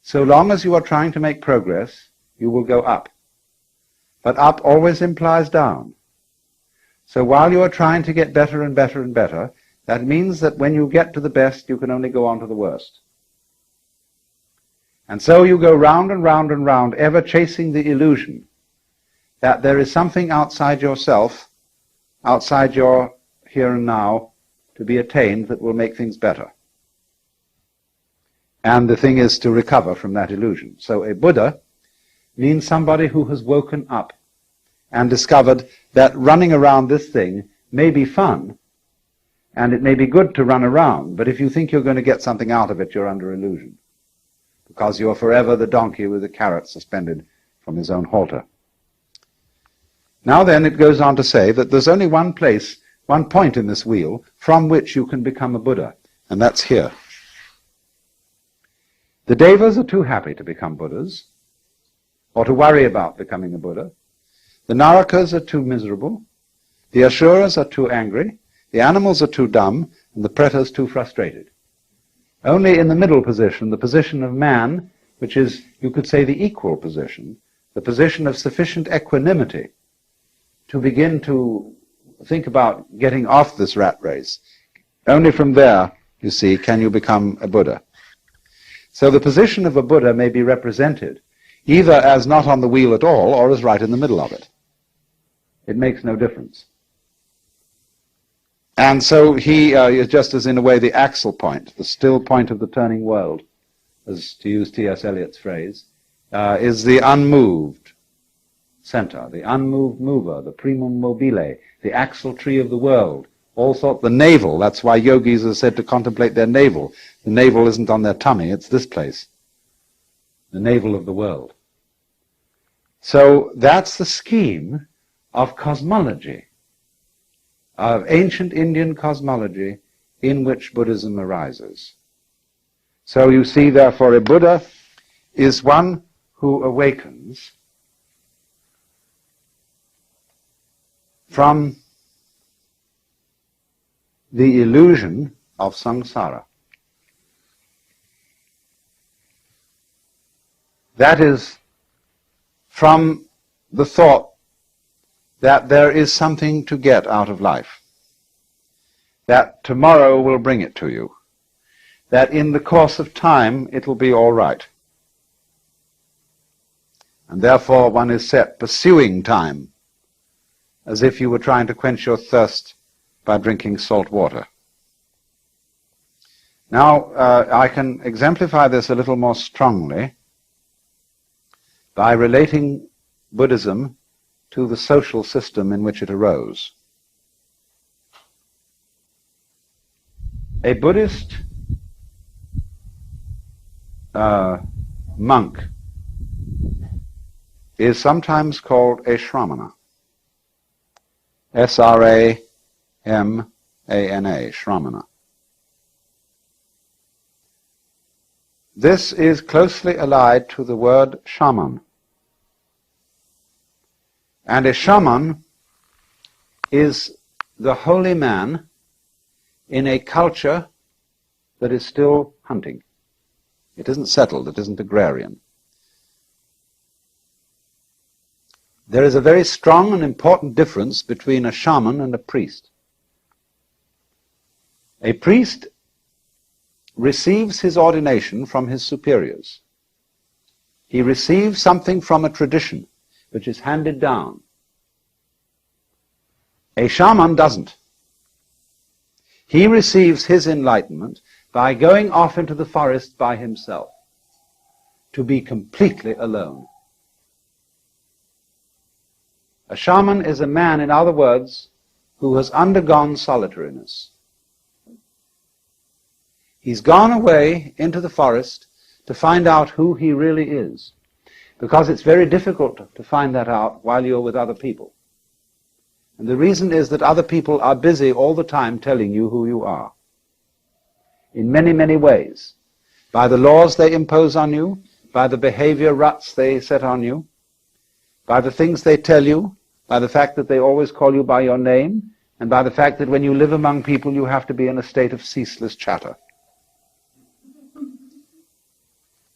So long as you are trying to make progress, you will go up. But up always implies down. So while you are trying to get better and better and better, that means that when you get to the best, you can only go on to the worst. And so you go round and round and round, ever chasing the illusion that there is something outside yourself, outside your here and now, to be attained that will make things better. And the thing is to recover from that illusion. So a Buddha means somebody who has woken up and discovered that running around this thing may be fun, and it may be good to run around, but if you think you're going to get something out of it, you're under illusion, because you're forever the donkey with the carrot suspended from his own halter. Now then, it goes on to say that there's only one place, one point in this wheel from which you can become a Buddha, and that's here. The Devas are too happy to become Buddhas, or to worry about becoming a Buddha. The Narakas are too miserable. The Asuras are too angry. The animals are too dumb, and the pretas too frustrated. Only in the middle position, the position of man, which is, you could say, the equal position, the position of sufficient equanimity to begin to think about getting off this rat race, only from there, you see, can you become a Buddha. So the position of a Buddha may be represented either as not on the wheel at all or as right in the middle of it. It makes no difference. And so he is just as in a way the axle point, the still point of the turning world, as to use T.S. Eliot's phrase, is the unmoved center, the unmoved mover, the primum mobile, the axle tree of the world. Also the navel, that's why yogis are said to contemplate their navel. The navel isn't on their tummy, it's this place, the navel of the world. So that's the scheme of cosmology, of ancient Indian cosmology in which Buddhism arises. So you see, therefore, a Buddha is one who awakens from the illusion of samsara. That is, from the thought that there is something to get out of life, that tomorrow will bring it to you, that in the course of time it will be all right. And therefore one is set pursuing time, as if you were trying to quench your thirst by drinking salt water. Now, I can exemplify this a little more strongly by relating Buddhism to the social system in which it arose. A Buddhist monk is sometimes called a shramana. S-R-A-M-A-N-A, shramana. This is closely allied to the word shaman. And a shaman is the holy man in a culture that is still hunting. It isn't settled, it isn't agrarian. There is a very strong and important difference between a shaman and a priest. A priest receives his ordination from his superiors. He receives something from a tradition which is handed down. A shaman doesn't. He receives his enlightenment by going off into the forest by himself, to be completely alone. A shaman is a man, in other words, who has undergone solitariness. He's gone away into the forest to find out who he really is, because it's very difficult to find that out while you're with other people. And the reason is that other people are busy all the time telling you who you are, in many, many ways. By the laws they impose on you, by the behavior ruts they set on you, by the things they tell you, by the fact that they always call you by your name, and by the fact that when you live among people you have to be in a state of ceaseless chatter.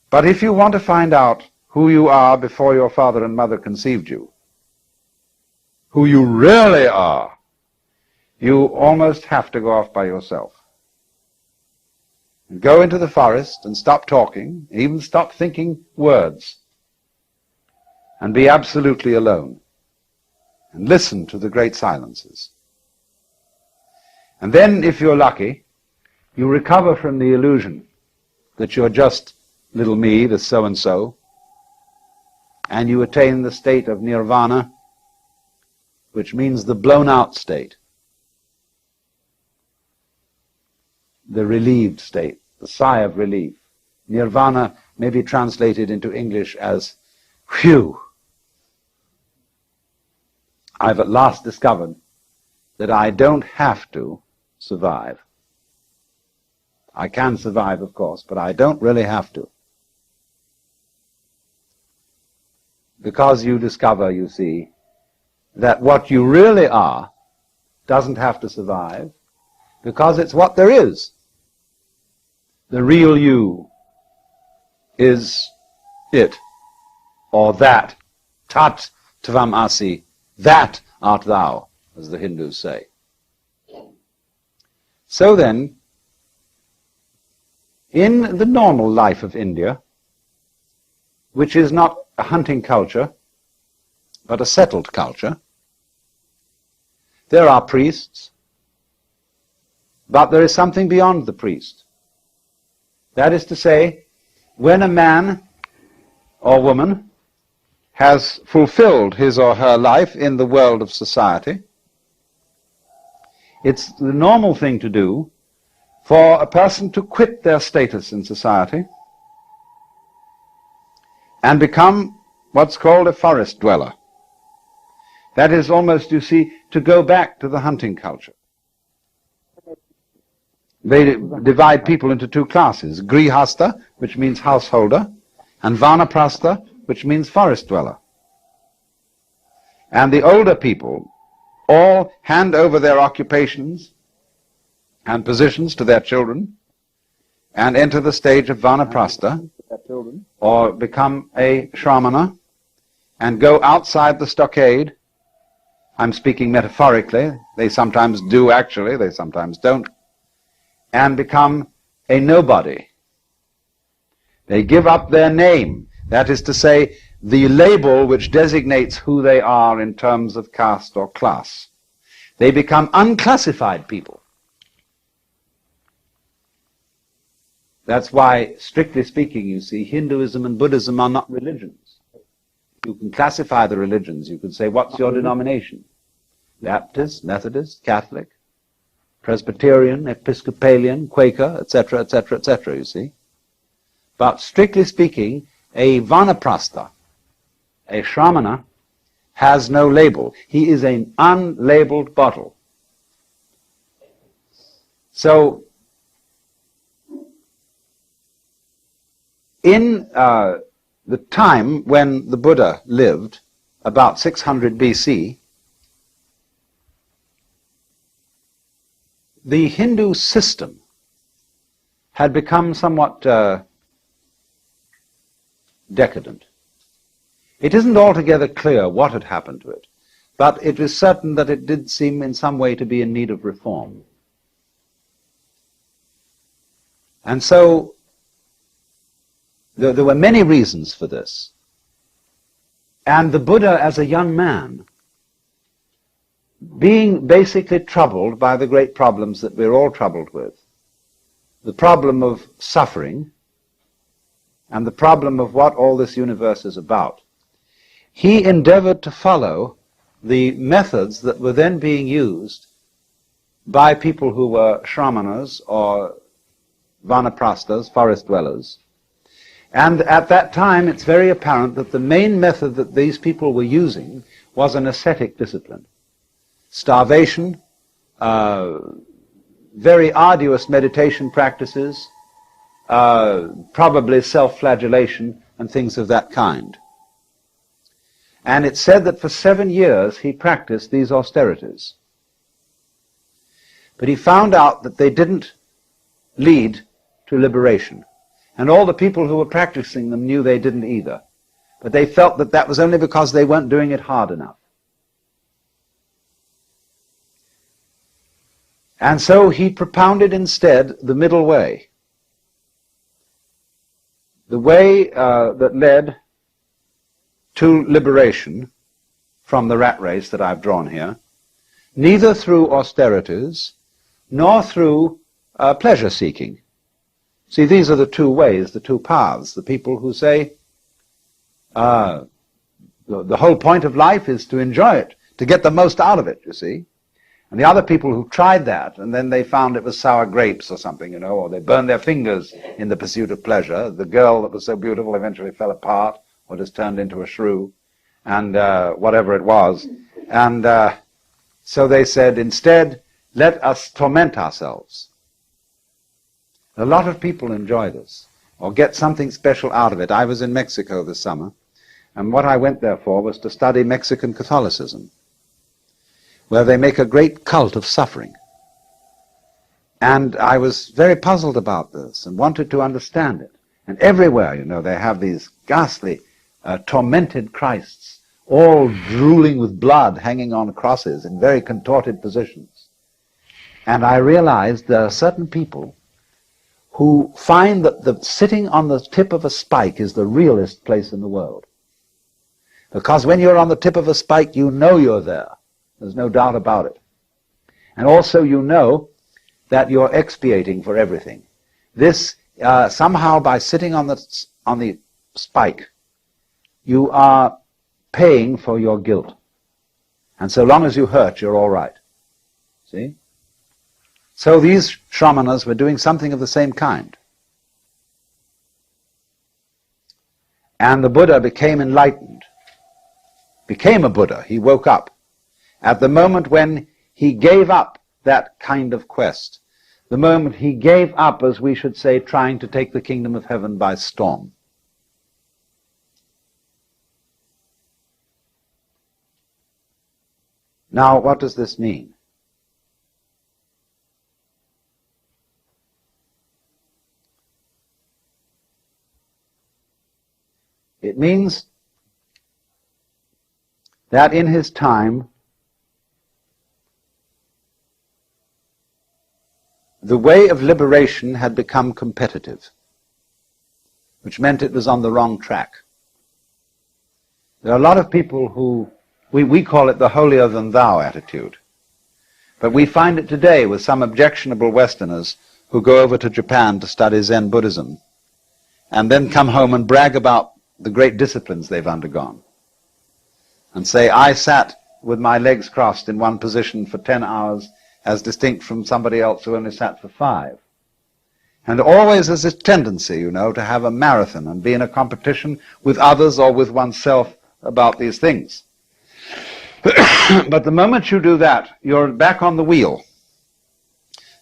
But if you want to find out who you are before your father and mother conceived you, who you really are, you almost have to go off by yourself. And go into the forest and stop talking, even stop thinking words, and be absolutely alone. And listen to the great silences. And then, if you're lucky, you recover from the illusion that you're just little me, the so-and-so, and you attain the state of nirvana, which means the blown-out state, the relieved state, the sigh of relief. Nirvana may be translated into English as, phew, I've at last discovered that I don't have to survive. I can survive, of course, but I don't really have to. Because you discover, you see, that what you really are doesn't have to survive, because it's what there is. The real you is it, or that. Tat tvam asi, that art thou, as the Hindus say. So then, in the normal life of India, which is not a hunting culture, but a settled culture, there are priests, but there is something beyond the priest. That is to say, when a man or woman has fulfilled his or her life in the world of society, it's the normal thing to do for a person to quit their status in society and become what's called a forest dweller. That is almost, you see, to go back to the hunting culture. They divide people into two classes, grihasta, which means householder, and vanaprastha, which means forest dweller. And the older people all hand over their occupations and positions to their children and enter the stage of vanaprastha, or become a shramana, and go outside the stockade. I'm speaking metaphorically. They sometimes do actually, they sometimes don't. And become a nobody. They give up their name. That is to say, the label which designates who they are in terms of caste or class. They become unclassified people. That's why, strictly speaking, you see, Hinduism and Buddhism are not religions. You can classify the religions. You can say, what's your denomination? Baptist, Methodist, Catholic, Presbyterian, Episcopalian, Quaker, etc., etc., etc., you see. But strictly speaking, a vanaprastha, a shramana, has no label. He is an unlabeled bottle. So, in the time when the Buddha lived, about 600 BC, the Hindu system had become somewhat decadent. It isn't altogether clear what had happened to it, but it is certain that it did seem in some way to be in need of reform. And so there were many reasons for this. And the Buddha, as a young man, being basically troubled by the great problems that we're all troubled with, the problem of suffering and the problem of what all this universe is about, he endeavored to follow the methods that were then being used by people who were shramanas or vanaprasthas, forest dwellers. And at that time, it's very apparent that the main method that these people were using was an ascetic discipline. Starvation, very arduous meditation practices, probably self-flagellation and things of that kind. And it's said that for 7 years he practiced these austerities. But he found out that they didn't lead to liberation. And all the people who were practicing them knew they didn't either. But they felt that that was only because they weren't doing it hard enough. And so he propounded instead the middle way. The way that led to liberation from the rat race that I've drawn here, neither through austerities nor through pleasure-seeking. See, these are the two ways, the two paths. The people who say the whole point of life is to enjoy it, to get the most out of it, you see. And the other people who tried that, and then they found it was sour grapes or something, you know, or they burned their fingers in the pursuit of pleasure. The girl that was so beautiful eventually fell apart, or just turned into a shrew, and whatever it was. And so they said, instead, let us torment ourselves. A lot of people enjoy this, or get something special out of it. I was in Mexico this summer, and what I went there for was to study Mexican Catholicism, where they make a great cult of suffering. And I was very puzzled about this and wanted to understand it. And everywhere, you know, they have these ghastly, tormented Christs, all drooling with blood, hanging on crosses in very contorted positions. And I realized there are certain people who find that the sitting on the tip of a spike is the realest place in the world. Because when you're on the tip of a spike, you know you're there. There's no doubt about it. And also you know that you're expiating for everything. This, somehow by sitting on the spike, you are paying for your guilt. And so long as you hurt, you're all right. See? So these shramanas were doing something of the same kind. And the Buddha became enlightened, became a Buddha. He woke up at the moment when he gave up that kind of quest, the moment he gave up, as we should say, trying to take the kingdom of heaven by storm. Now, what does this mean? It means that in his time, the way of liberation had become competitive, which meant it was on the wrong track. There are a lot of people who, we call it the holier-than-thou attitude, but we find it today with some objectionable Westerners who go over to Japan to study Zen Buddhism and then come home and brag about the great disciplines they've undergone and say, I sat with my legs crossed in one position for 10 hours as distinct from somebody else who only sat for 5. And always there's this tendency, you know, to have a marathon and be in a competition with others or with oneself about these things. But the moment you do that, you're back on the wheel.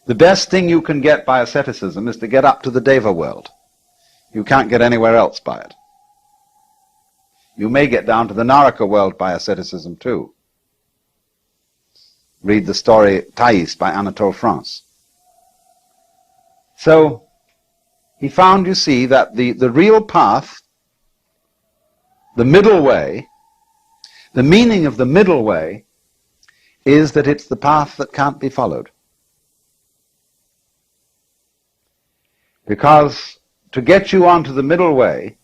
The best thing you can get by asceticism is to get up to the Deva world. You can't get anywhere else by it. You may get down to the Naraka world by asceticism too. Read the story Thais by Anatole France. So, he found, you see, that the real path, the middle way, the meaning of the middle way is that it's the path that can't be followed. Because to get you onto the middle way,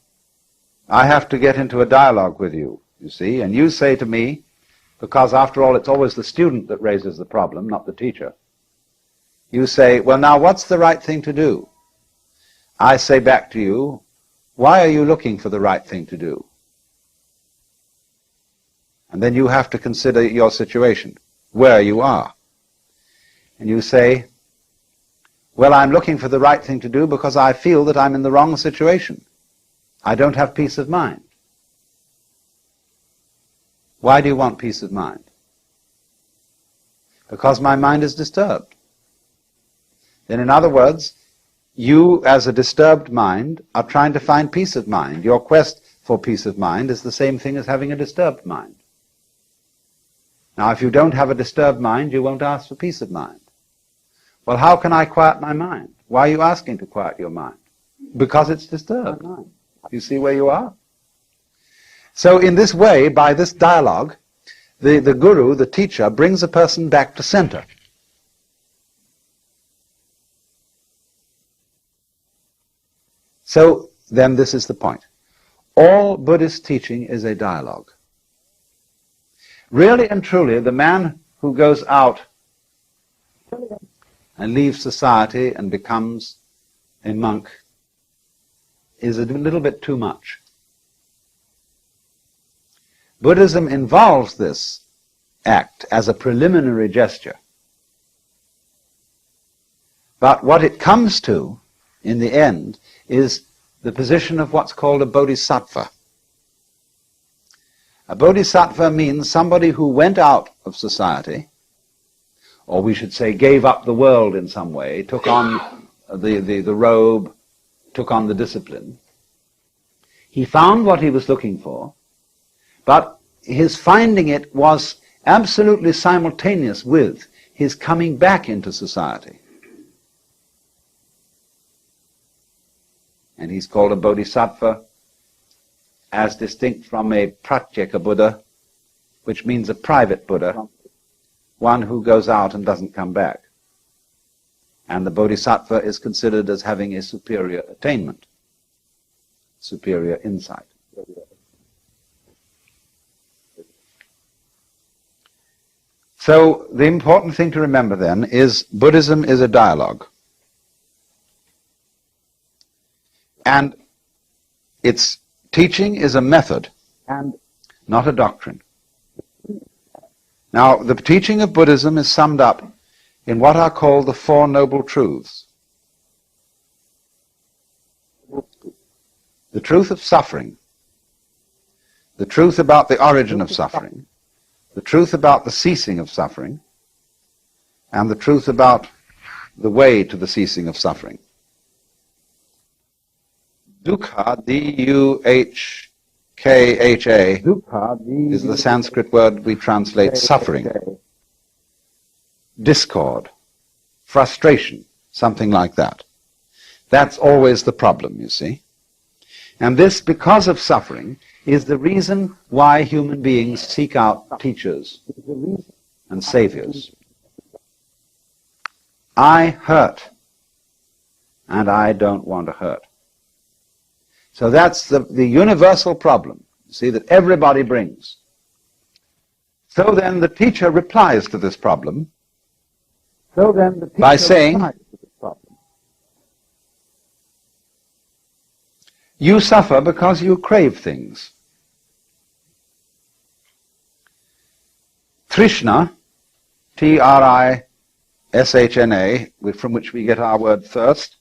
I have to get into a dialogue with you, you see, and you say to me, because after all it's always the student that raises the problem, not the teacher. You say, well now what's the right thing to do? I say back to you, why are you looking for the right thing to do? And then you have to consider your situation, where you are. And you say, well, I'm looking for the right thing to do because I feel that I'm in the wrong situation. I don't have peace of mind. Why do you want peace of mind? Because my mind is disturbed. Then in other words, you as a disturbed mind are trying to find peace of mind. Your quest for peace of mind is the same thing as having a disturbed mind. Now if you don't have a disturbed mind, you won't ask for peace of mind. Well, how can I quiet my mind? Why are you asking to quiet your mind? Because it's disturbed. You see where you are? So in this way, by this dialogue, the guru, the teacher, brings a person back to center. So then this is the point. All Buddhist teaching is a dialogue. Really and truly, the man who goes out and leaves society and becomes a monk is a little bit too much. Buddhism involves this act as a preliminary gesture. But what it comes to, in the end, is the position of what's called a bodhisattva. A bodhisattva means somebody who went out of society, or we should say gave up the world in some way, took on the robe, took on the discipline. He found what he was looking for, but his finding it was absolutely simultaneous with his coming back into society. And he's called a bodhisattva, as distinct from a pratyeka Buddha, which means a private Buddha, one who goes out and doesn't come back. And the bodhisattva is considered as having a superior attainment, superior insight. So the important thing to remember then is Buddhism is a dialogue. And its teaching is a method, and not a doctrine. Now, the teaching of Buddhism is summed up in what are called the Four Noble Truths. The truth of suffering, the truth about the origin of suffering, the truth about the ceasing of suffering, and the truth about the way to the ceasing of suffering. Dukkha, D-U-H-K-H-A, is the Sanskrit word we translate suffering. Discord, frustration, something like that. That's always the problem, you see. And this, because of suffering, is the reason why human beings seek out teachers and saviors. I hurt, and I don't want to hurt. So that's the universal problem, you see, that everybody brings. So then the teacher replies to this problem by saying, you suffer because you crave things. Trishna, T-R-I-S-H-N-A, from which we get our word thirst,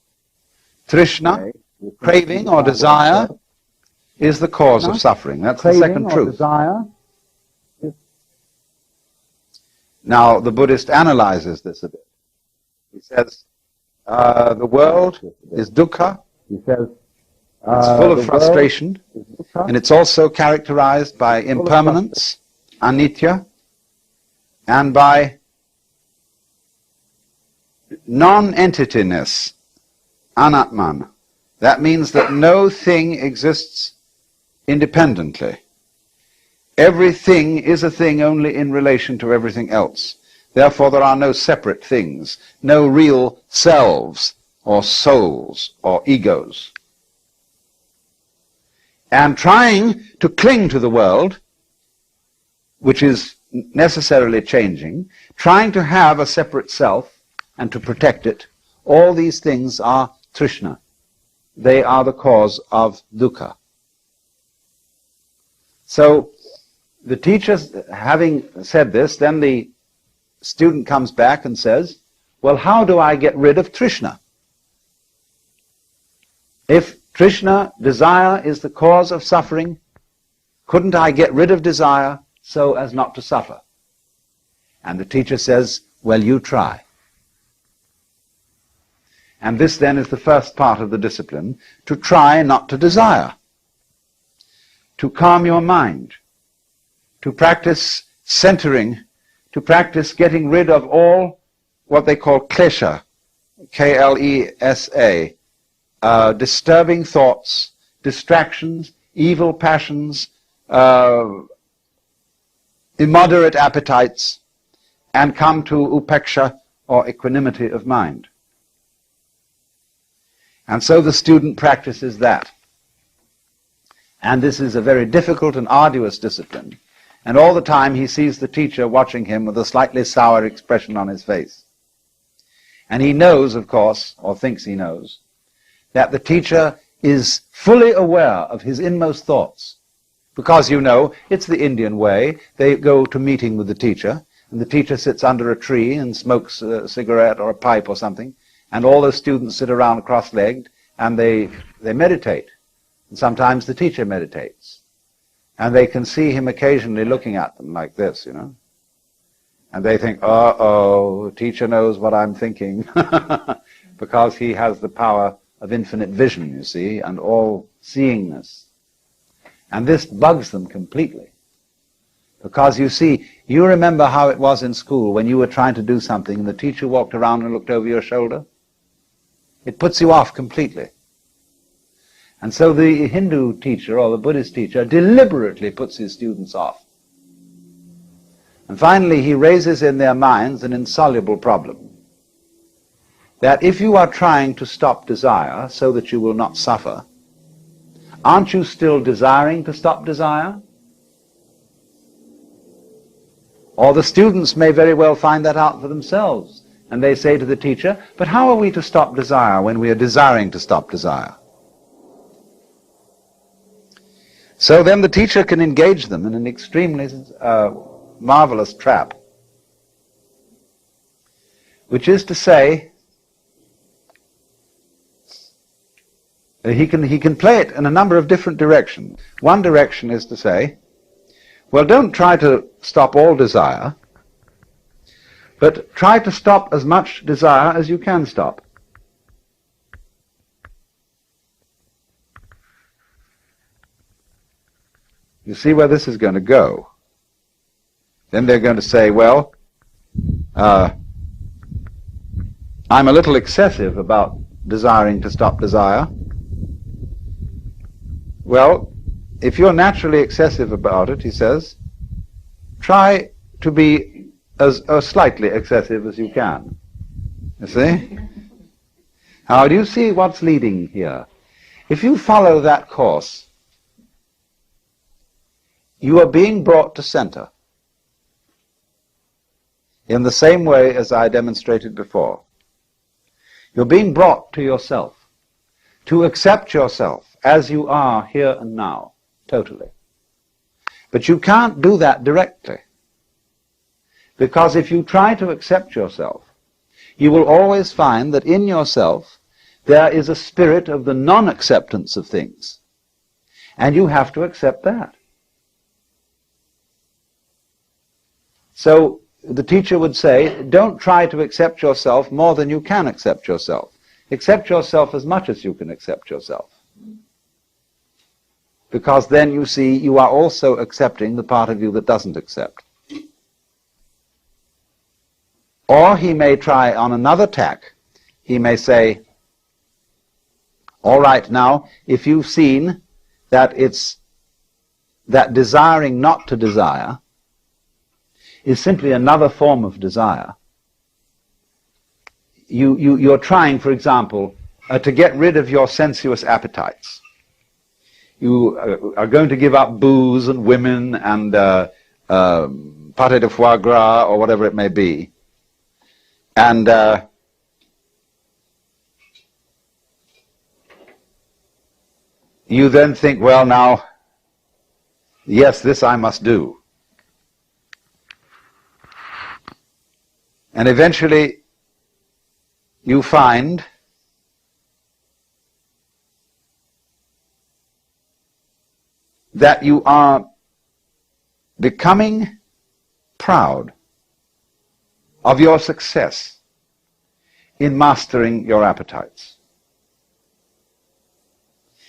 Trishna, craving or desire, is the cause of suffering. That's the second truth. Now, the Buddhist analyzes this a bit. He says, the world is dukkha. He says, it's full of frustration, and it's also characterized by impermanence, anitya, and by non-entityness, anatman. That means that no thing exists independently. Everything is a thing only in relation to everything else. Therefore, there are no separate things, no real selves or souls or egos. And trying to cling to the world, which is necessarily changing, trying to have a separate self and to protect it, all these things are trishna. They are the cause of dukkha. So the teacher, having said this, then the student comes back and says, well, how do I get rid of trishna? If trishna, desire, is the cause of suffering, couldn't I get rid of desire so as not to suffer? And the teacher says, well, you try. And this then is the first part of the discipline, to try not to desire, to calm your mind, to practice centering, to practice getting rid of all what they call klesha, K-L-E-S-A, disturbing thoughts, distractions, evil passions, immoderate appetites, and come to upeksha, or equanimity of mind. And so the student practices that. And this is a very difficult and arduous discipline. And all the time he sees the teacher watching him with a slightly sour expression on his face. And he knows, of course, or thinks he knows, that the teacher is fully aware of his inmost thoughts. Because, you know, it's the Indian way. They go to meeting with the teacher, and the teacher sits under a tree and smokes a cigarette or a pipe or something, and all the students sit around cross-legged, and they meditate. And sometimes the teacher meditates. And they can see him occasionally looking at them like this, you know. And they think, uh-oh, the teacher knows what I'm thinking, because he has the power of infinite vision, you see, and all-seeingness. And this bugs them completely. Because, you see, you remember how it was in school when you were trying to do something and the teacher walked around and looked over your shoulder? It puts you off completely. And so the Hindu teacher or the Buddhist teacher deliberately puts his students off. And finally he raises in their minds an insoluble problem. That if you are trying to stop desire so that you will not suffer, aren't you still desiring to stop desire? Or the students may very well find that out for themselves. And they say to the teacher, but how are we to stop desire when we are desiring to stop desire? So then the teacher can engage them in an extremely marvelous trap, which is to say, he can play it in a number of different directions. One direction is to say, well, don't try to stop all desire, but try to stop as much desire as you can stop. You see where this is going to go. Then they're going to say, well, I'm a little excessive about desiring to stop desire. Well, if you're naturally excessive about it, he says, try to be as slightly excessive as you can. You see? Now, do you see what's leading here? If you follow that course, you are being brought to center in the same way as I demonstrated before. You're being brought to yourself, to accept yourself as you are here and now, totally. But you can't do that directly, because if you try to accept yourself, you will always find that in yourself there is a spirit of the non-acceptance of things, and you have to accept that. So the teacher would say, don't try to accept yourself more than you can accept yourself. Accept yourself as much as you can accept yourself. Because then, you see, you are also accepting the part of you that doesn't accept. Or he may try on another tack. He may say, all right, now, if you've seen that it's that desiring not to desire is simply another form of desire. You're trying, for example, to get rid of your sensuous appetites. You are going to give up booze and women and pâté de foie gras or whatever it may be. And you then think, well, now, yes, this I must do. And eventually you find that you are becoming proud of your success in mastering your appetites.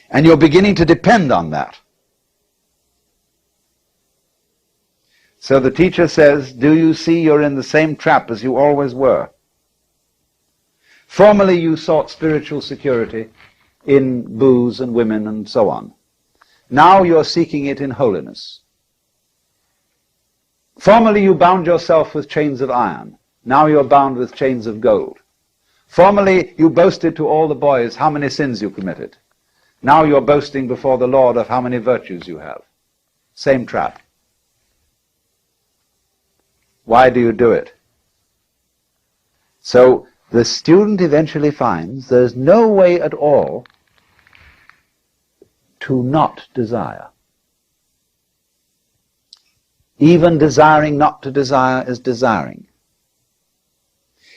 And you're beginning to depend on that. So the teacher says, do you see you're in the same trap as you always were? Formerly you sought spiritual security, in booze and women and so on. Now you're seeking it in holiness. Formerly you bound yourself with chains of iron. Now you're bound with chains of gold. Formerly you boasted to all the boys how many sins you committed. Now you're boasting before the Lord of how many virtues you have. Same trap. Why do you do it? So the student eventually finds there's no way at all to not desire. Even desiring not to desire is desiring.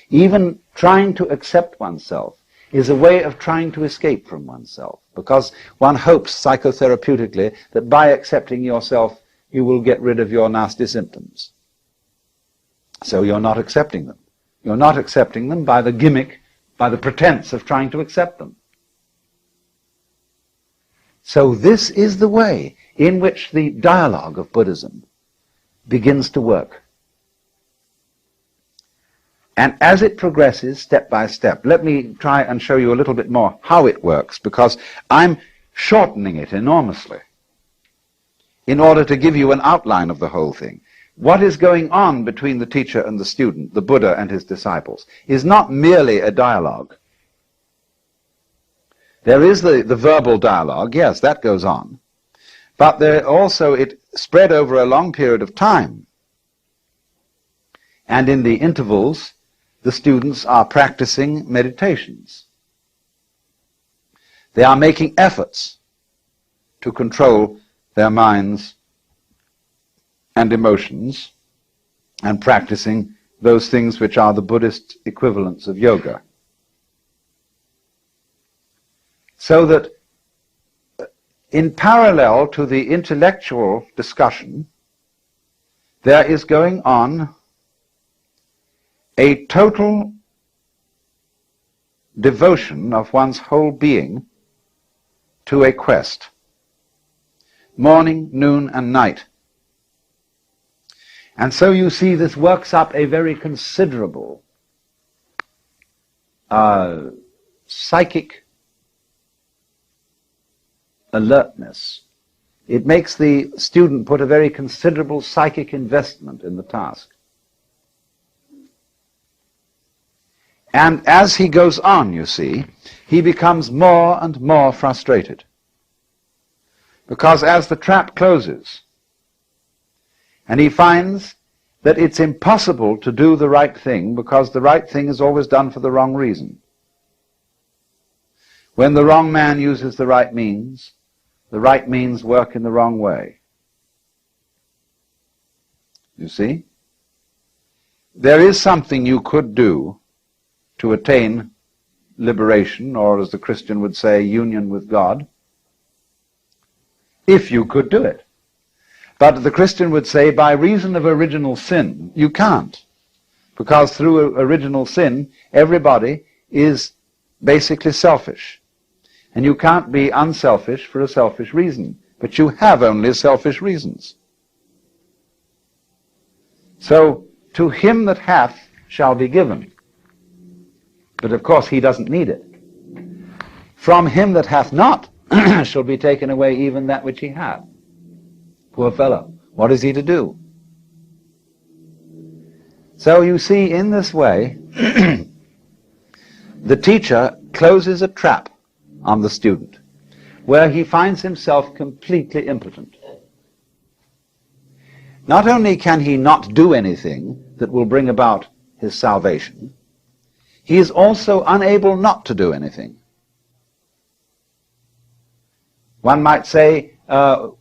Even trying to accept oneself is a way of trying to escape from oneself, because one hopes psychotherapeutically that by accepting yourself you will get rid of your nasty symptoms. So you're not accepting them. You're not accepting them by the gimmick, by the pretense of trying to accept them. So this is the way in which the dialogue of Buddhism begins to work. And as it progresses step by step, let me try and show you a little bit more how it works, because I'm shortening it enormously in order to give you an outline of the whole thing. What is going on between the teacher and the student, the Buddha and his disciples, is not merely a dialogue. There is the verbal dialogue, yes, that goes on. But there also it spread over a long period of time. And in the intervals, the students are practicing meditations. They are making efforts to control their minds and emotions and practicing those things which are the Buddhist equivalents of yoga. So that in parallel to the intellectual discussion, there is going on a total devotion of one's whole being to a quest, morning, noon, and night. And so you see this works up a very considerable psychic alertness. It makes the student put a very considerable psychic investment in the task. And as he goes on, you see, he becomes more and more frustrated. Because as the trap closes, and he finds that it's impossible to do the right thing because the right thing is always done for the wrong reason. When the wrong man uses the right means work in the wrong way. You see? There is something you could do to attain liberation, or as the Christian would say, union with God, if you could do it. But the Christian would say, by reason of original sin, you can't. Because through original sin, everybody is basically selfish. And you can't be unselfish for a selfish reason. But you have only selfish reasons. So, to him that hath shall be given. But of course he doesn't need it. From him that hath not shall be taken away even that which he hath. Poor fellow, what is he to do? So you see, in this way, the teacher closes a trap on the student, where he finds himself completely impotent. Not only can he not do anything that will bring about his salvation, he is also unable not to do anything. One might say,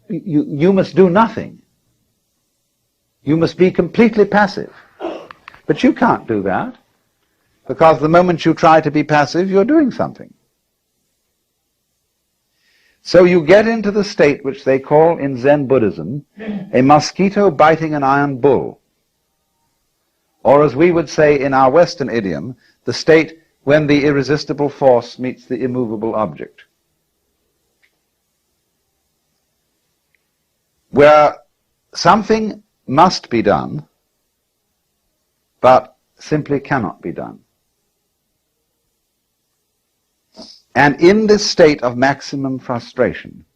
you must do nothing. You must be completely passive. But you can't do that, because the moment you try to be passive, you're doing something. So you get into the state which they call in Zen Buddhism a mosquito biting an iron bull. Or as we would say in our Western idiom, the state when the irresistible force meets the immovable object. Where something must be done, but simply cannot be done. And in this state of maximum frustration,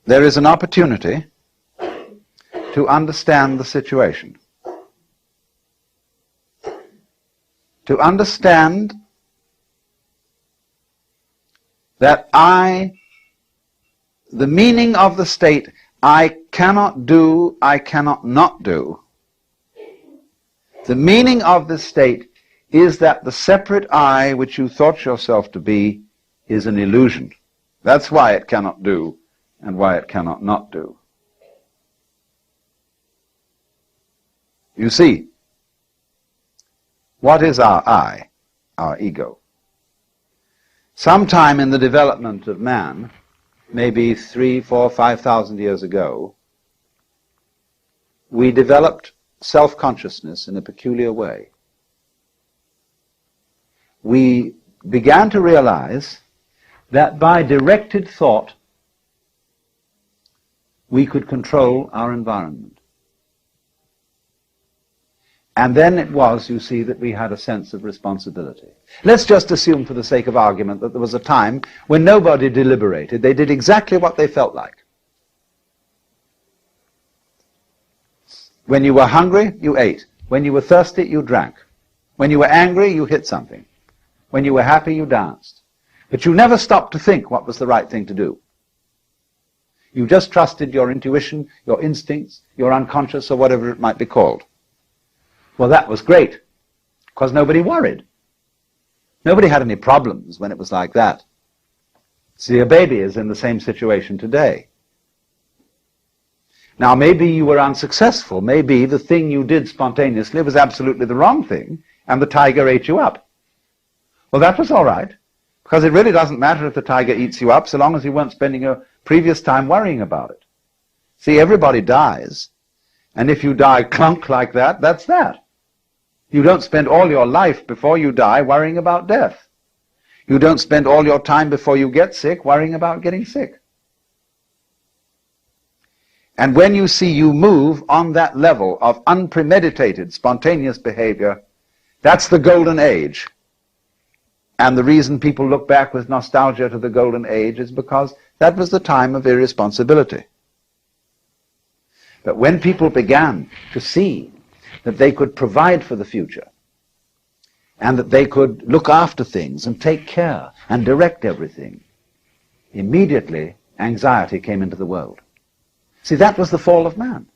there is an opportunity to understand the situation. To understand that the meaning of the state, I cannot do, I cannot not do. The meaning of this state is that the separate I which you thought yourself to be is an illusion. That's why it cannot do and why it cannot not do. You see, what is our I, our ego? Sometime in the development of man, maybe 3, 4, 5,000 years ago, we developed self-consciousness in a peculiar way. We began to realize that by directed thought, we could control our environment. And then it was, you see, that we had a sense of responsibility. Let's just assume, for the sake of argument, that there was a time when nobody deliberated. They did exactly what they felt like. When you were hungry, you ate. When you were thirsty, you drank. When you were angry, you hit something. When you were happy, you danced. But you never stopped to think what was the right thing to do. You just trusted your intuition, your instincts, your unconscious, or whatever it might be called. Well, that was great, because nobody worried. Nobody had any problems when it was like that. See, a baby is in the same situation today. Now, maybe you were unsuccessful. Maybe the thing you did spontaneously was absolutely the wrong thing, and the tiger ate you up. Well, that was all right, because it really doesn't matter if the tiger eats you up, so long as you weren't spending your previous time worrying about it. See, everybody dies, and if you die clunk like that, that's that. You don't spend all your life before you die worrying about death. You don't spend all your time before you get sick worrying about getting sick. And when you see you move on that level of unpremeditated, spontaneous behavior, that's the golden age. And the reason people look back with nostalgia to the golden age is because that was the time of irresponsibility. But when people began to see that they could provide for the future, and that they could look after things and take care and direct everything, immediately anxiety came into the world. See, that was the fall of man.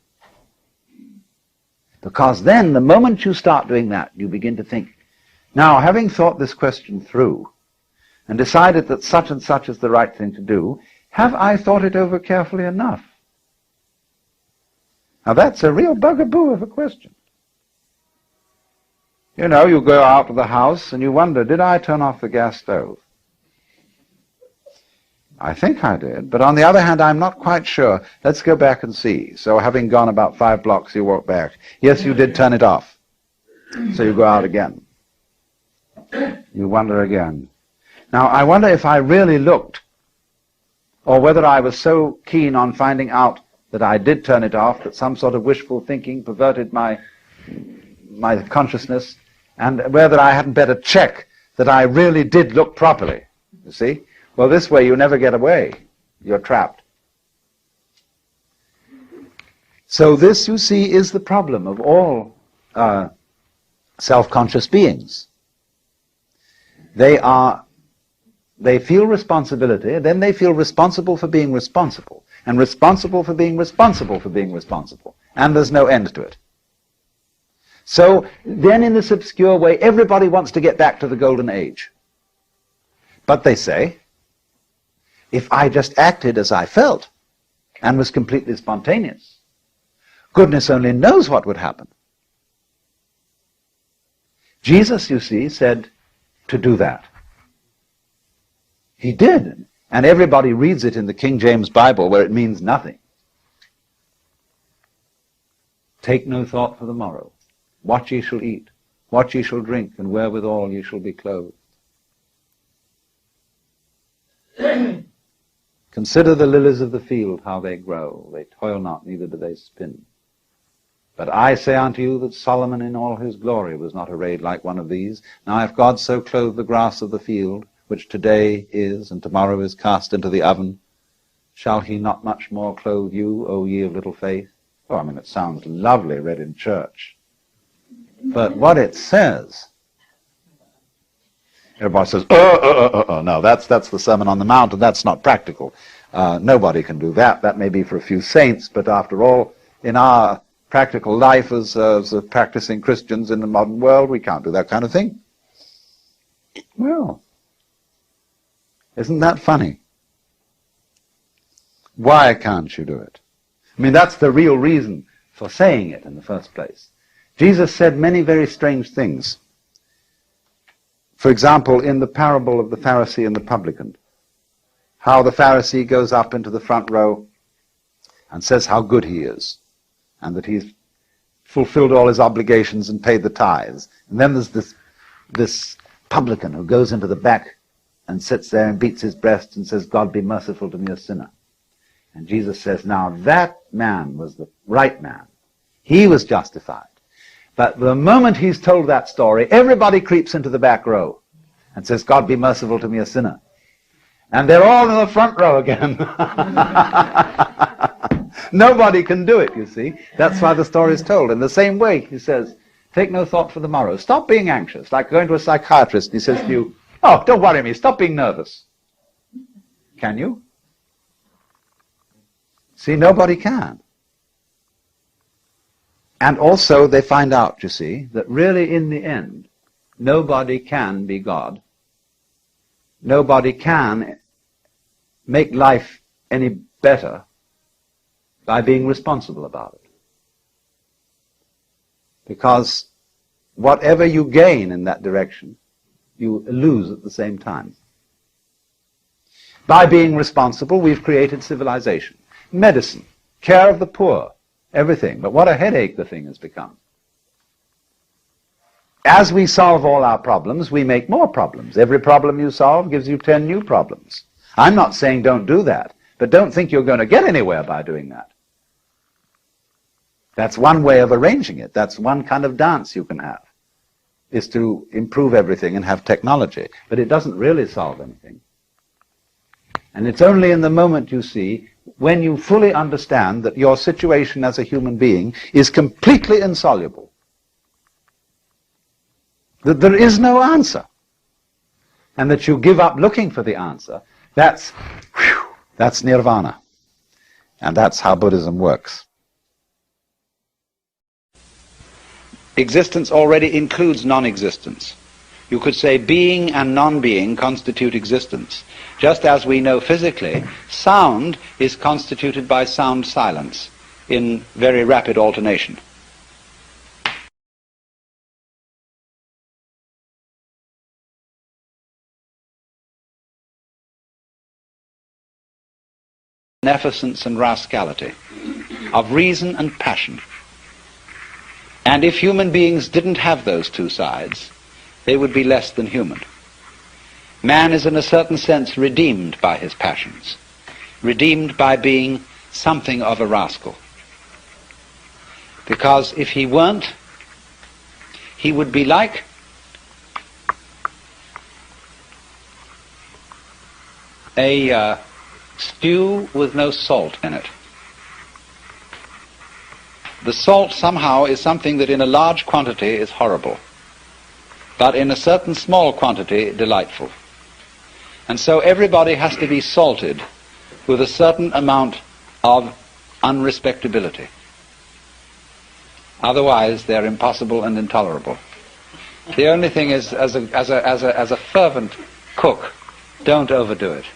Because then, the moment you start doing that, you begin to think, now, having thought this question through, and decided that such and such is the right thing to do, have I thought it over carefully enough? Now, that's a real bugaboo of a question. You know, you go out of the house and you wonder, did I turn off the gas stove? I think I did, but on the other hand, I'm not quite sure. Let's go back and see. So having gone about 5 blocks, you walk back. Yes, you did turn it off. So you go out again. You wonder again. Now, I wonder if I really looked, or whether I was so keen on finding out that I did turn it off, that some sort of wishful thinking perverted my consciousness, and whether I hadn't better check that I really did look properly, you see? Well, this way you never get away. You're trapped. So this, you see, is the problem of all self-conscious beings. They feel responsibility, then they feel responsible for being responsible, and responsible for being responsible for being responsible, and there's no end to it. So then, in this obscure way, everybody wants to get back to the golden age. But they say, if I just acted as I felt and was completely spontaneous, goodness only knows what would happen. Jesus, you see, said to do that. He did, and everybody reads it in the King James Bible where it means nothing. Take no thought for the morrow. What ye shall eat, what ye shall drink, and wherewithal ye shall be clothed. Consider the lilies of the field, how they grow. They toil not, neither do they spin. But I say unto you that Solomon in all his glory was not arrayed like one of these. Now if God so clothe the grass of the field, which today is and tomorrow is cast into the oven, shall he not much more clothe you, O ye of little faith? Oh, I mean, it sounds lovely read in church. But what it says, everybody says, no, that's the Sermon on the Mount, and that's not practical. Nobody can do that. That may be for a few saints, but after all, in our practical life as practicing Christians in the modern world, we can't do that kind of thing. Well, isn't that funny? Why can't you do it? I mean, that's the real reason for saying it in the first place. Jesus said many very strange things. For example, in the parable of the Pharisee and the publican, how the Pharisee goes up into the front row and says how good he is, and that he's fulfilled all his obligations and paid the tithes. And then there's this publican who goes into the back and sits there and beats his breast and says, God be merciful to me, a sinner. And Jesus says, now that man was the right man. He was justified. But the moment he's told that story, everybody creeps into the back row and says, God be merciful to me, a sinner. And they're all in the front row again. Nobody can do it, you see. That's why the story is told. In the same way, he says, take no thought for the morrow. Stop being anxious. Like going to a psychiatrist and he says to you, oh, don't worry me, stop being nervous. Can you? See, nobody can. And also they find out, you see, that really in the end, nobody can be God. Nobody can make life any better by being responsible about it. Because whatever you gain in that direction, you lose at the same time. By being responsible, we've created civilization, medicine, care of the poor, everything. But what a headache the thing has become. As we solve all our problems, we make more problems. Every problem you solve gives you 10 new problems. I'm not saying don't do that, but don't think you're going to get anywhere by doing that. That's one way of arranging it. That's one kind of dance you can have, is to improve everything and have technology. But it doesn't really solve anything. And it's only in the moment, you see, when you fully understand that your situation as a human being is completely insoluble, that there is no answer, and that you give up looking for the answer, that's nirvana. And that's how Buddhism works. Existence already includes non-existence. You could say being and non-being constitute existence. Just as we know physically, sound is constituted by sound silence in very rapid alternation. Beneficence and rascality, of reason and passion. And if human beings didn't have those two sides, they would be less than human. Man is in a certain sense redeemed by his passions, redeemed by being something of a rascal. Because if he weren't, he would be like a stew with no salt in it. The salt somehow is something that in a large quantity is horrible, but in a certain small quantity delightful. And so everybody has to be salted with a certain amount of unrespectability. Otherwise they're impossible and intolerable. The only thing is, as a fervent cook, don't overdo it.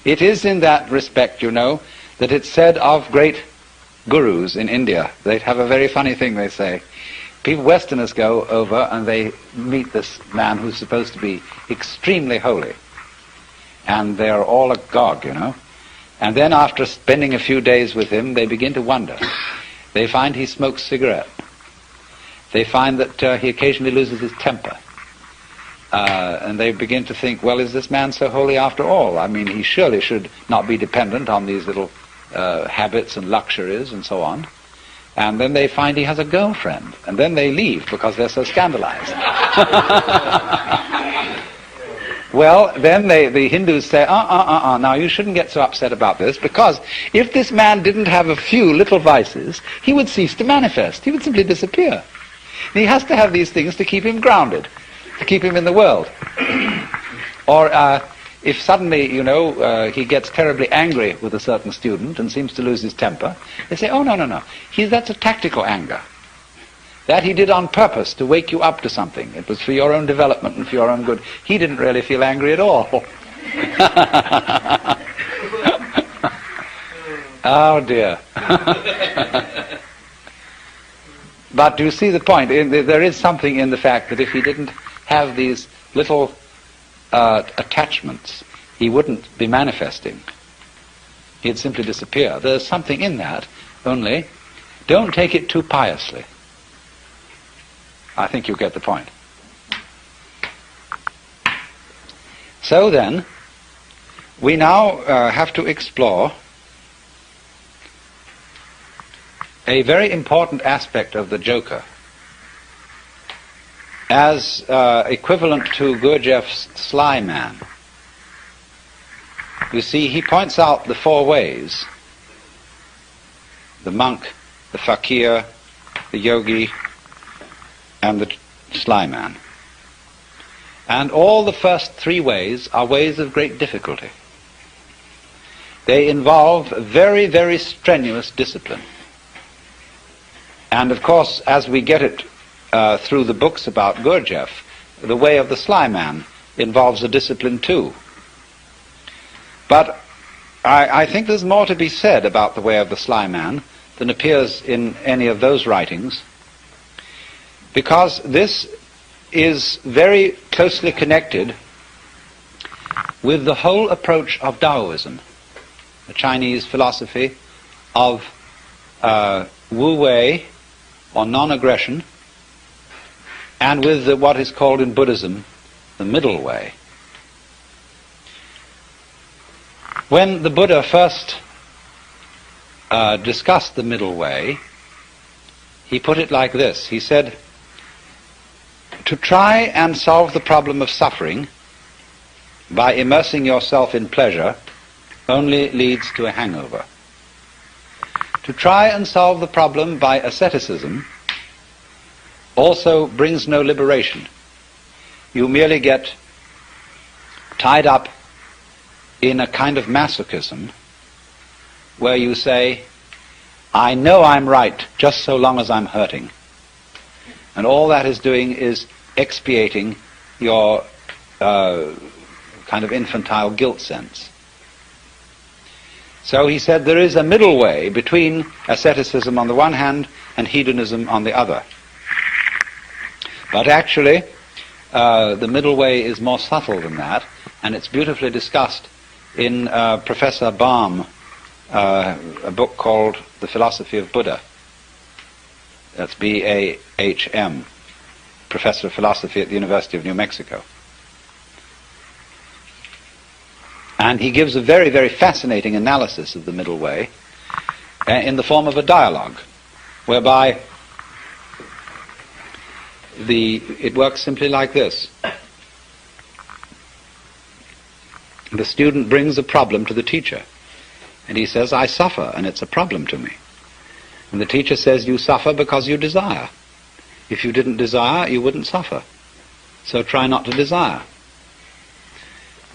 It is in that respect, you know, that it's said of great gurus in India. They have a very funny thing they say. People, Westerners, go over and they meet this man who's supposed to be extremely holy. And they're all agog, you know. And then after spending a few days with him, they begin to wonder. They find he smokes cigarette. They find that he occasionally loses his temper. And they begin to think, well, is this man so holy after all? I mean, he surely should not be dependent on these little habits and luxuries and so on. And then they find he has a girlfriend, and then they leave because they're so scandalized. Well, then the Hindus say, now you shouldn't get so upset about this, because if this man didn't have a few little vices, he would cease to manifest. He would simply disappear. And he has to have these things to keep him grounded, to keep him in the world. Or if suddenly, he gets terribly angry with a certain student and seems to lose his temper, they say, oh, no. That's a tactical anger. That he did on purpose to wake you up to something. It was for your own development and for your own good. He didn't really feel angry at all. Oh dear. But do you see the point? There is something in the fact that if he didn't have these little attachments, he wouldn't be manifesting. He'd simply disappear. There's something in that, only don't take it too piously. I think you get the point. So then, we now have to explore a very important aspect of the Joker as equivalent to Gurdjieff's sly man. You see, he points out the four ways: the monk, the fakir, the yogi, and the sly man. And all the first three ways are ways of great difficulty. They involve very, very strenuous discipline. And of course, as we get it through the books about Gurdjieff, the way of the sly man involves a discipline too. But I think there's more to be said about the way of the sly man than appears in any of those writings, because this is very closely connected with the whole approach of Taoism, the Chinese philosophy of Wu Wei, or non-aggression, and with what is called in Buddhism the middle way. When the Buddha first discussed the middle way, he put it like this. He said, to try and solve the problem of suffering by immersing yourself in pleasure only leads to a hangover. To try and solve the problem by asceticism also brings no liberation. You merely get tied up in a kind of masochism where you say, I know I'm right just so long as I'm hurting. And all that is doing is expiating your kind of infantile guilt sense. So he said there is a middle way between asceticism on the one hand and hedonism on the other. But actually, the middle way is more subtle than that, and it's beautifully discussed in Professor Baum, a book called The Philosophy of Buddha. That's B-A-H-M, Professor of Philosophy at the University of New Mexico. And he gives a very, very fascinating analysis of the middle way in the form of a dialogue, whereby it works simply like this. The student brings a problem to the teacher, and he says, I suffer, and it's a problem to me. And the teacher says, you suffer because you desire. If you didn't desire, you wouldn't suffer. So try not to desire.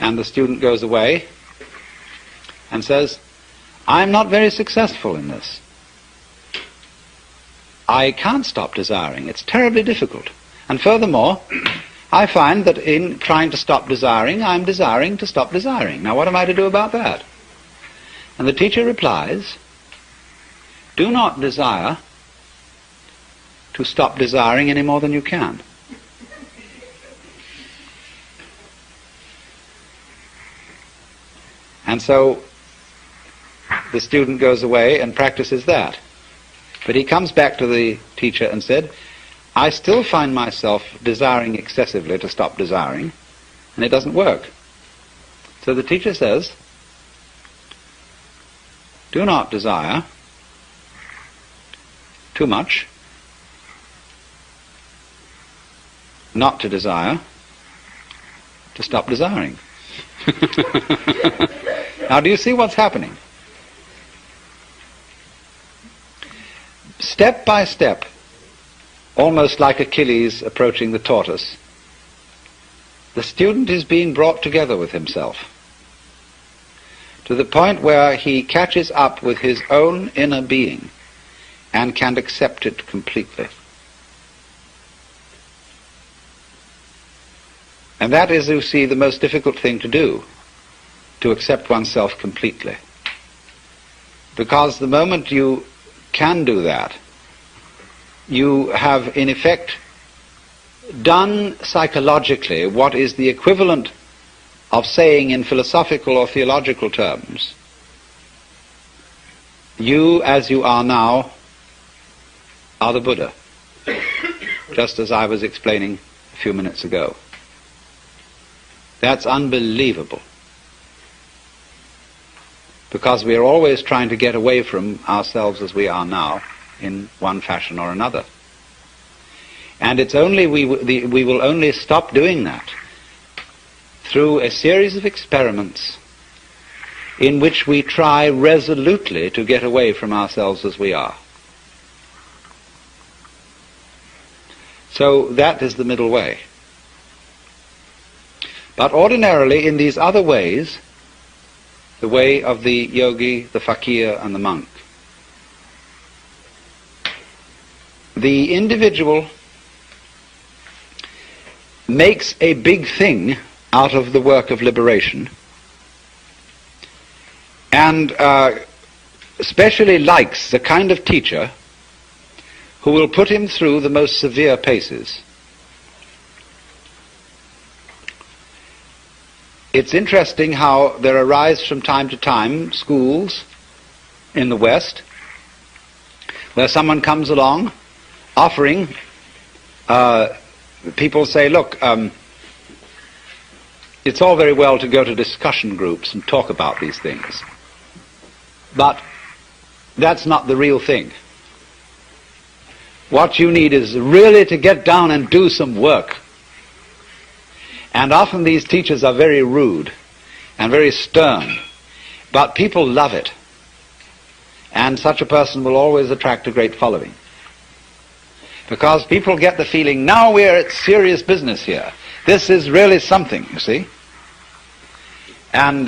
And the student goes away and says, I'm not very successful in this. I can't stop desiring. It's terribly difficult. And furthermore, I find that in trying to stop desiring, I'm desiring to stop desiring. Now what am I to do about that? And the teacher replies, do not desire to stop desiring any more than you can. And so the student goes away and practices that. But he comes back to the teacher and said, I still find myself desiring excessively to stop desiring, and it doesn't work. So the teacher says, Do not desire too much. Not to desire, to stop desiring. Now, do you see what's happening? Step by step, almost like Achilles approaching the tortoise, the student is being brought together with himself to the point where he catches up with his own inner being and can accept it completely. And that is, you see, the most difficult thing to do, to accept oneself completely. Because the moment you can do that, you have in effect done psychologically what is the equivalent of saying in philosophical or theological terms, you as you are now are the Buddha, just as I was explaining a few minutes ago. That's unbelievable, because we are always trying to get away from ourselves as we are now in one fashion or another. And it's only we will only stop doing that through a series of experiments in which we try resolutely to get away from ourselves as we are. So that is the middle way. But ordinarily, in these other ways, the way of the yogi, the fakir, and the monk, the individual makes a big thing out of the work of liberation, and especially likes the kind of teacher who will put him through the most severe paces. It's interesting how there arise from time to time schools in the West where someone comes along offering, people say, look, it's all very well to go to discussion groups and talk about these things, but that's not the real thing. What you need is really to get down and do some work. And often these teachers are very rude and very stern, but people love it. And such a person will always attract a great following. Because people get the feeling, now we're at serious business here. This is really something, you see. And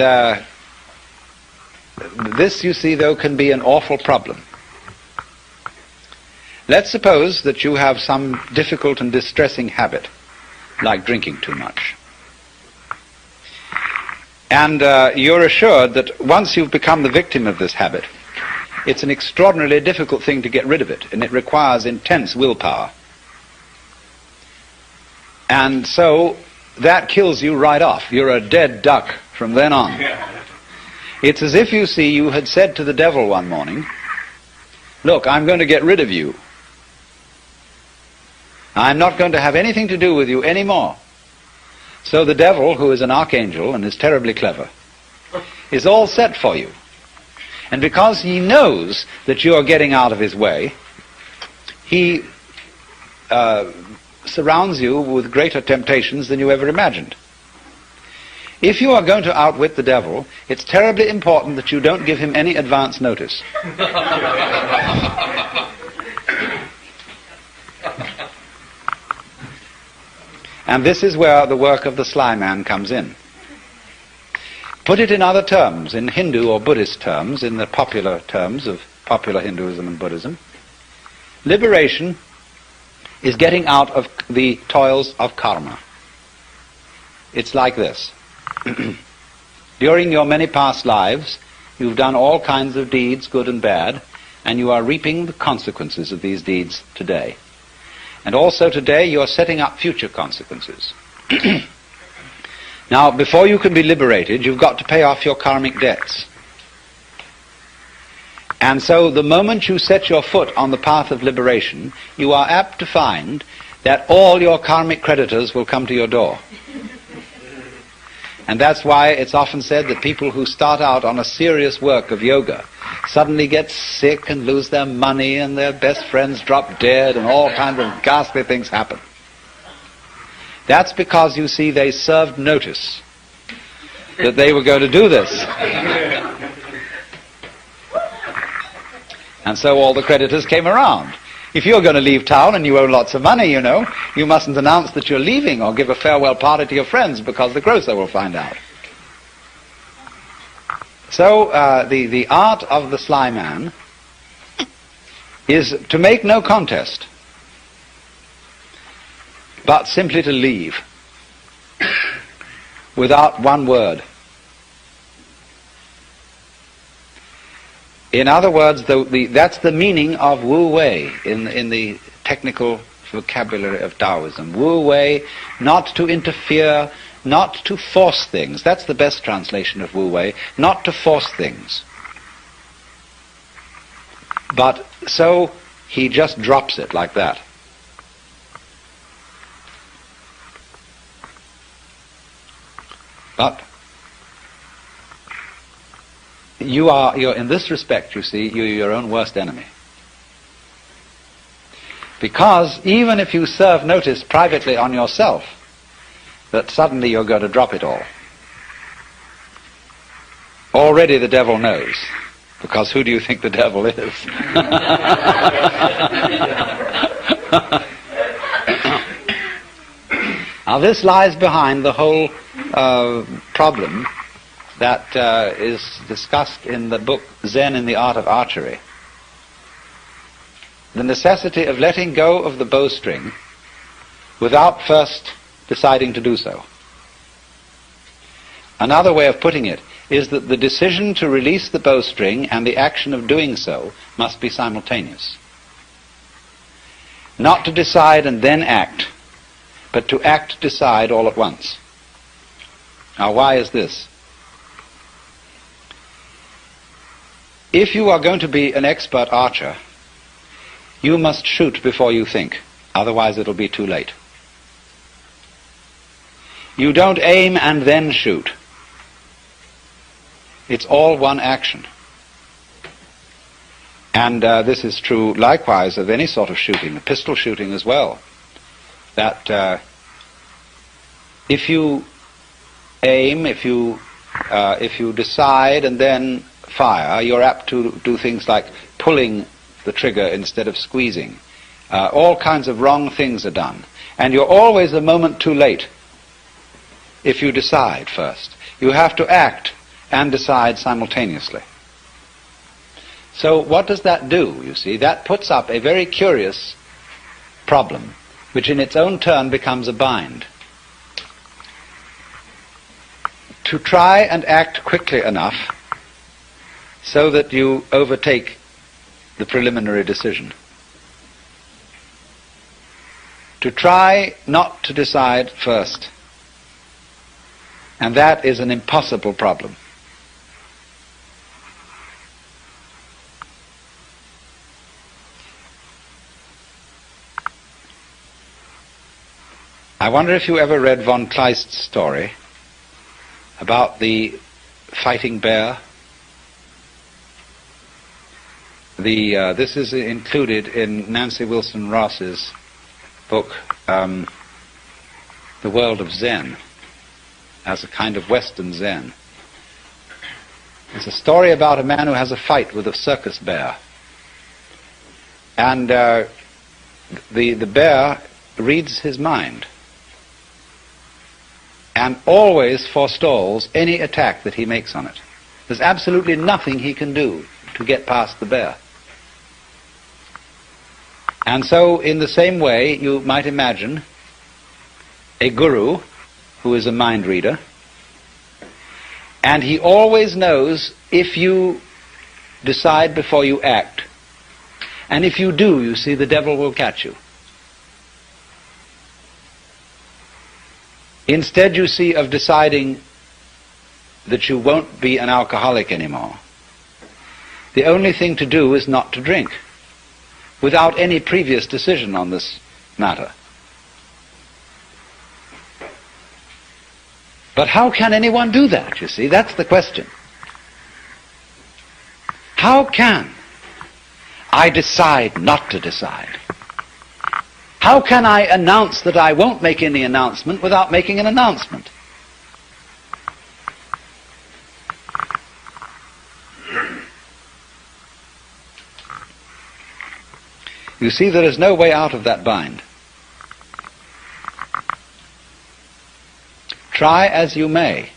this, you see, though, can be an awful problem. Let's suppose that you have some difficult and distressing habit, like drinking too much. And you're assured that once you've become the victim of this habit, it's an extraordinarily difficult thing to get rid of it, and it requires intense willpower. And so that kills you right off. You're a dead duck from then on. It's as if, you see, you had said to the devil one morning, look, I'm going to get rid of you. I'm not going to have anything to do with you anymore. So the devil, who is an archangel and is terribly clever, is all set for you. And because he knows that you are getting out of his way, he surrounds you with greater temptations than you ever imagined. If you are going to outwit the devil, it's terribly important that you don't give him any advance notice. And this is where the work of the sly man comes in. Put it in other terms, in Hindu or Buddhist terms, in the popular terms of popular Hinduism and Buddhism. Liberation is getting out of the toils of karma. It's like this. During your many past lives, you've done all kinds of deeds, good and bad, and you are reaping the consequences of these deeds today. And also today you're setting up future consequences. Now, before you can be liberated, you've got to pay off your karmic debts. And so the moment you set your foot on the path of liberation, you are apt to find that all your karmic creditors will come to your door. And that's why it's often said that people who start out on a serious work of yoga suddenly get sick and lose their money and their best friends drop dead and all kinds of ghastly things happen. That's because, you see, they served notice that they were going to do this. And so all the creditors came around. If you're going to leave town and you owe lots of money, you know, you mustn't announce that you're leaving or give a farewell party to your friends because the grocer will find out. So the art of the sly man is to make no contest, but simply to leave without one word. In other words, that's the meaning of Wu Wei in the technical vocabulary of Taoism. Wu Wei, not to interfere, not to force things. That's the best translation of Wu Wei, not to force things. But so he just drops it like that. But you're in this respect, you see, you're your own worst enemy. Because even if you serve notice privately on yourself that suddenly you're going to drop it all, already the devil knows. Because who do you think the devil is? Now this lies behind the whole problem that is discussed in the book Zen and the Art of Archery. The necessity of letting go of the bowstring without first deciding to do so. Another way of putting it is that the decision to release the bowstring and the action of doing so must be simultaneous. Not to decide and then act, but to act, decide all at once. Now why is this? If you are going to be an expert archer, you must shoot before you think, otherwise it'll be too late. You don't aim and then shoot. It's all one action. And this is true likewise of any sort of shooting, pistol shooting as well. That if you aim, if you decide and then fire, you're apt to do things like pulling the trigger instead of squeezing. All kinds of wrong things are done. And you're always a moment too late if you decide first. You have to act and decide simultaneously. So what does that do, you see? That puts up a very curious problem, which in its own turn becomes a bind. To try and act quickly enough so that you overtake the preliminary decision. To try not to decide first. And that is an impossible problem. I wonder if you ever read von Kleist's story about the fighting bear. This is included in Nancy Wilson Ross's book, The World of Zen, as a kind of Western Zen. It's a story about a man who has a fight with a circus bear. And the bear reads his mind and always forestalls any attack that he makes on it. There's absolutely nothing he can do to get past the bear. And so, in the same way, you might imagine a guru who is a mind reader, and he always knows if you decide before you act. And if you do, you see, the devil will catch you. Instead, you see, of deciding that you won't be an alcoholic anymore, the only thing to do is not to drink, without any previous decision on this matter. But how can anyone do that, you see? That's the question. How can I decide not to decide? How can I announce that I won't make any announcement without making an announcement? You see, there is no way out of that bind. Try as you may,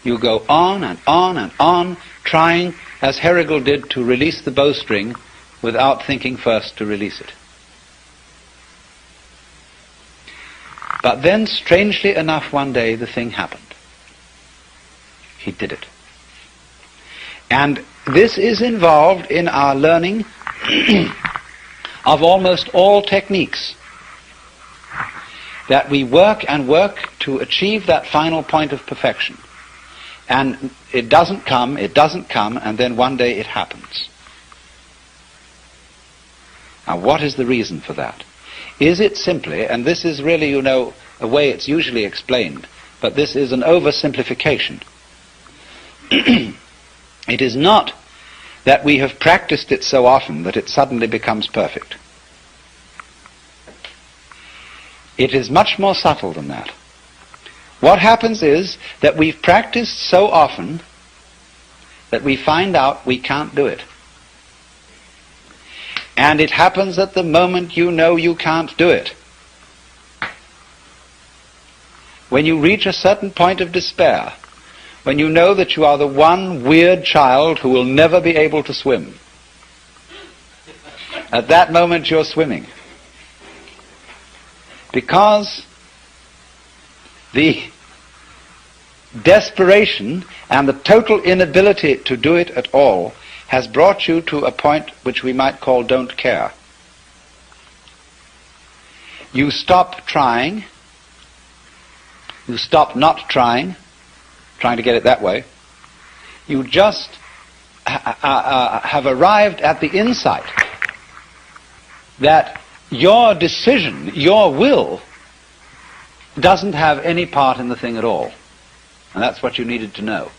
you go on and on and on, trying, as Herrigal did, to release the bowstring without thinking first to release it. But then, strangely enough, one day the thing happened. He did it. And this is involved in our learning of almost all techniques. That we work and work to achieve that final point of perfection. And it doesn't come, and then one day it happens. Now, what is the reason for that? Is it simply, and this is really, a way it's usually explained, but this is an oversimplification. It is not that we have practiced it so often that it suddenly becomes perfect. It is much more subtle than that. What happens is that we've practiced so often that we find out we can't do it. And it happens at the moment you know you can't do it. When you reach a certain point of despair, when you know that you are the one weird child who will never be able to swim, at that moment you're swimming. Because the desperation and the total inability to do it at all has brought you to a point which we might call don't care. You stop trying, you stop not trying to get it that way. You just have arrived at the insight that your decision, your will, doesn't have any part in the thing at all. And that's what you needed to know.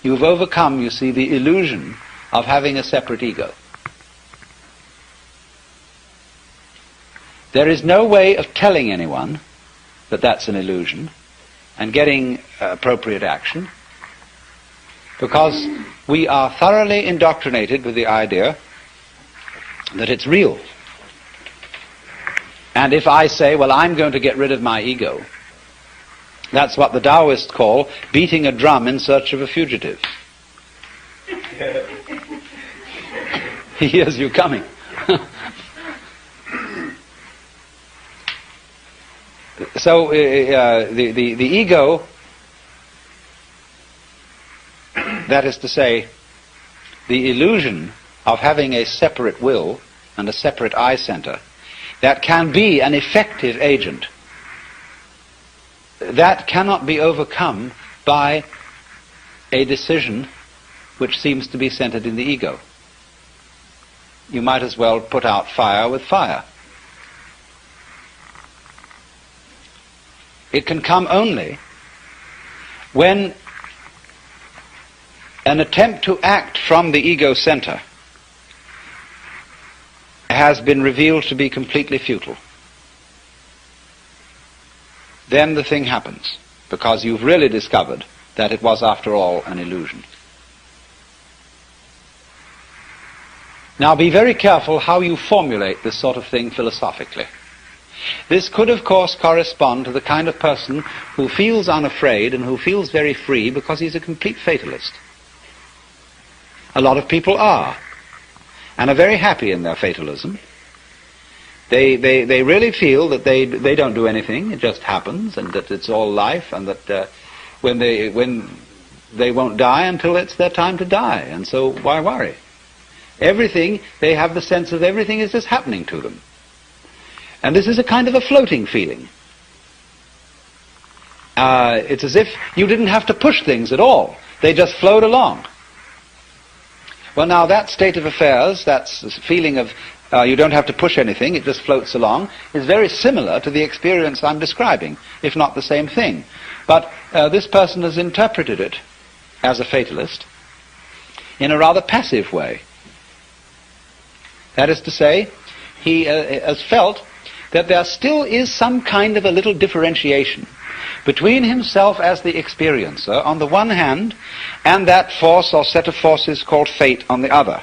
You've overcome, you see, the illusion of having a separate ego. There is no way of telling anyone that that's an illusion and getting appropriate action, because we are thoroughly indoctrinated with the idea that it's real. And if I say, well, I'm going to get rid of my ego, that's what the Taoists call beating a drum in search of a fugitive. He hears you coming. So the ego, that is to say, the illusion of having a separate will and a separate I center that can be an effective agent, that cannot be overcome by a decision which seems to be centered in the ego. You might as well put out fire with fire. It can come only when an attempt to act from the ego center has been revealed to be completely futile. Then the thing happens, because you've really discovered that it was, after all, an illusion. Now, be very careful how you formulate this sort of thing philosophically. This could, of course, correspond to the kind of person who feels unafraid and who feels very free because he's a complete fatalist. A lot of people are, and are very happy in their fatalism. They really feel that they don't do anything, it just happens, and that it's all life, and that when they won't die until it's their time to die, and so why worry? Everything, they have the sense of everything is just happening to them. And this is a kind of a floating feeling. It's as if you didn't have to push things at all. They just flowed along. Well, now that state of affairs, that feeling of you don't have to push anything, it just floats along, is very similar to the experience I'm describing, if not the same thing. But this person has interpreted it as a fatalist in a rather passive way. That is to say, he has felt that there still is some kind of a little differentiation between himself as the experiencer on the one hand and that force or set of forces called fate on the other.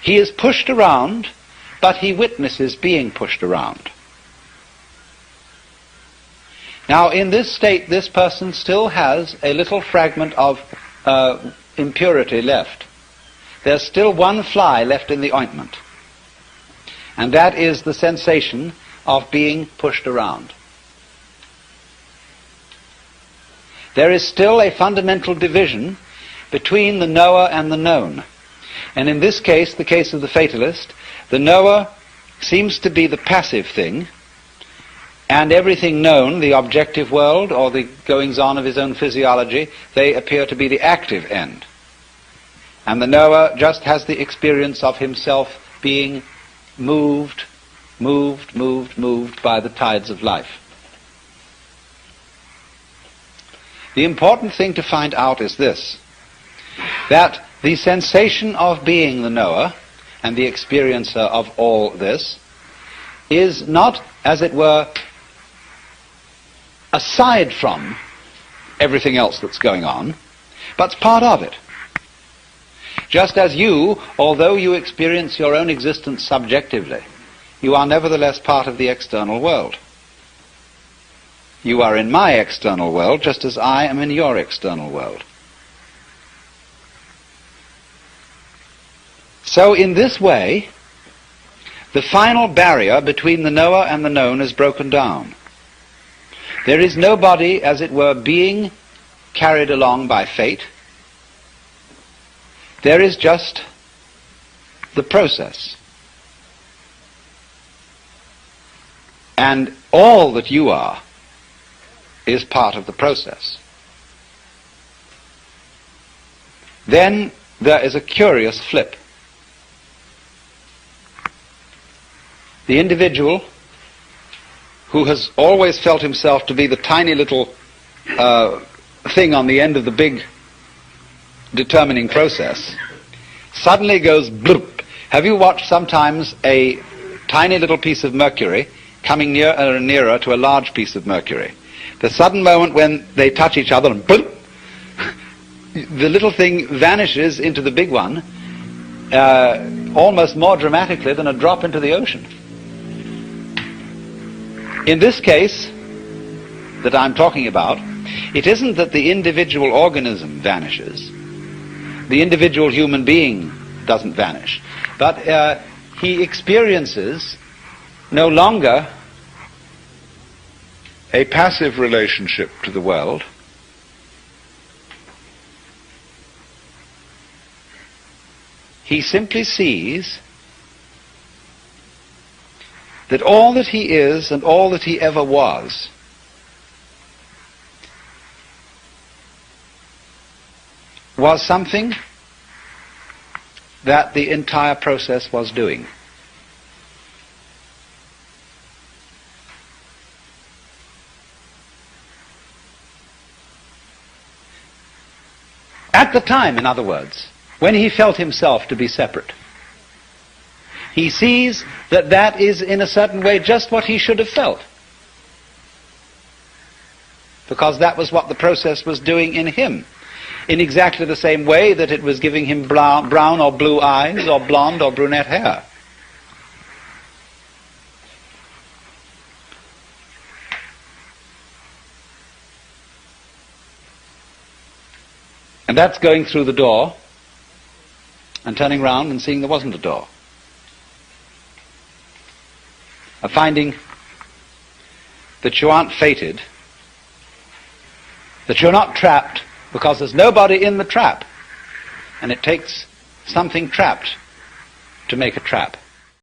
He is pushed around, but he witnesses being pushed around. Now, in this state, this person still has a little fragment of impurity left. There's still one fly left in the ointment, and that is the sensation of being pushed around. There is still a fundamental division between the knower and the known. And in this case, the case of the fatalist, the knower seems to be the passive thing, and everything known, the objective world or the goings-on of his own physiology, they appear to be the active end. And the knower just has the experience of himself being moved by the tides of life. The important thing to find out is this, that the sensation of being the knower and the experiencer of all this is not, as it were, aside from everything else that's going on, but part of it. Just as you, although you experience your own existence subjectively, you are nevertheless part of the external world. You are in my external world just as I am in your external world. So in this way, the final barrier between the knower and the known is broken down. There is nobody, as it were, being carried along by fate. There is just the process. And all that you are is part of the process. Then there is a curious flip. The individual who has always felt himself to be the tiny little thing on the end of the big determining process suddenly goes bloop. Have you watched sometimes a tiny little piece of mercury coming nearer and nearer to a large piece of mercury? The sudden moment when they touch each other and bloop, the little thing vanishes into the big one almost more dramatically than a drop into the ocean. In this case that I'm talking about, it isn't that the individual organism vanishes. The individual human being doesn't vanish. But he experiences no longer a passive relationship to the world. He simply sees that all that he is and all that he ever was something that the entire process was doing. At the time, in other words, when he felt himself to be separate, he sees that that is in a certain way just what he should have felt, because that was what the process was doing in him, in exactly the same way that it was giving him brown or blue eyes or blonde or brunette hair. And that's going through the door and turning round and seeing there wasn't a door. Of finding that you aren't fated, that you're not trapped, because there's nobody in the trap, and it takes something trapped to make a trap.